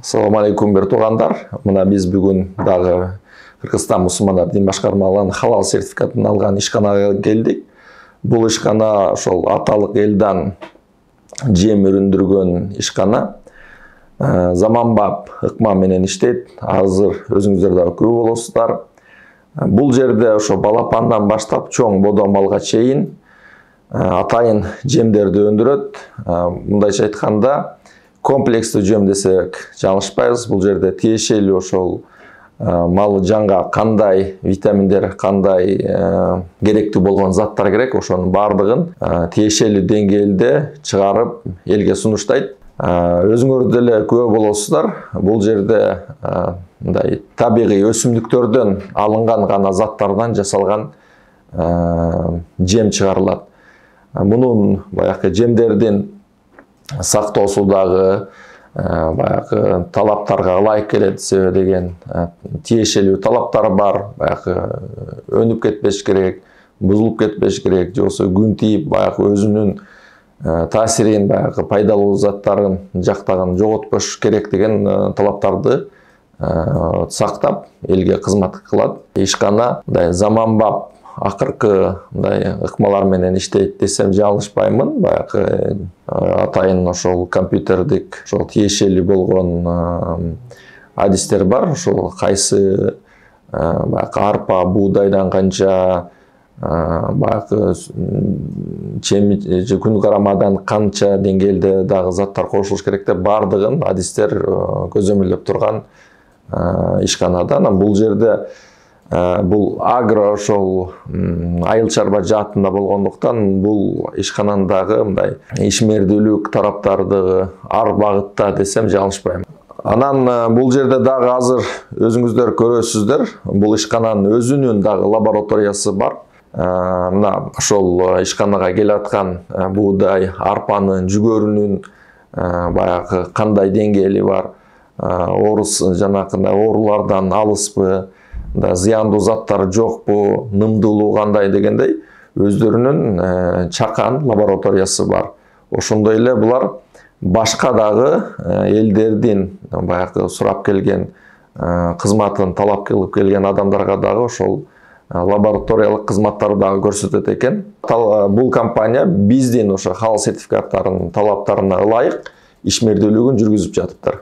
Assalamu алейкум бир туугандар. Мына биз бүгүн дагы Кыргызстан мусулмандар дин башкармалыгынын халал сертификатын алган ишканага келдик. Бул ишкана ошол аталык элдан жем өрүндүргөн ишкана. Заманбап ыкма менен иштейт. Азыр өзүңүздөр да күбө болосуздар. Бул жерде ошо балапандан баштап чоң бодомалга чейин атайын жемдерди өндүрөт. Мындайча айтканда комплекстүү жем десек жаңылышпайбыз. Бул жерде тиешелүү ошол мал жанга кандай витаминдер, кандай керектүү болгон заттар керек, ошонун бардыгын тиешелүү деңгээлде чыгарып элге сунуштайт. Өзүңөр деле күбө болосуздар. Бул жерде мындай табигый өсүмдүктөрдөн алынган гана заттардан жасалган жем чыгарылат. Мунун баягы жемдердин сактоосу дагы баягы талаптарга ылайык келет, себеби деген тиешелүү талаптар бар. Баягы өнүп кетпеш керек, бузулуп кетпеш керек, же болбосо күн тийип баягы өзүнүн таасирин, баягы пайдалуу заттарын жактаган жоготпош керек деген талаптарды сактап элге кызмат кылат. Ишкана мындай заманбап акыркы мындай ыкмалар менен иштейт десем жаңылышпаймын. Баягы атайын ошол компьютердик ошол тиешелүү болгон адистер бар. Ошол кайсы баягы арпа, буудайдан канча, баягы күн карамадан канча деңгээлде дагы заттар кошулуш керек деп бардыгын адистер көзөмөлдөп турган ишканадан. Бул жерде бул агро ошол айыл чарба жаатында болгондуктан бул ишкананын дагы мындай ишмердүүлүк тараптарды ар багытта десем жаңылышпайм. Анан бул жерде дагы азыр өзүңүздөр көрөсүздөр, бул ишкананын өзүнүн дагы лабораториясы бар. Мына ошол ишканага келип аткан буудай, арпанын, жүгөрүнүн баягы кандай деңгээли бар, жанакындай оорулардан алыспы, зыяндуу заттар жокпу, нымдуулугу кандай дегендей өздөрүнүн чакан лабораториясы бар. Ошондой эле булар башка дагы элдердин баягы сурап келген кызматын талап кылып келген адамдарга дагы ошол лабораториялык кызматтарды дагы көрсөтөт экен. Бул компания биздин ошо халал сертификаттарынын талаптарына ылайык ишмердүүлүгүн жүргүзүп жатыптыр.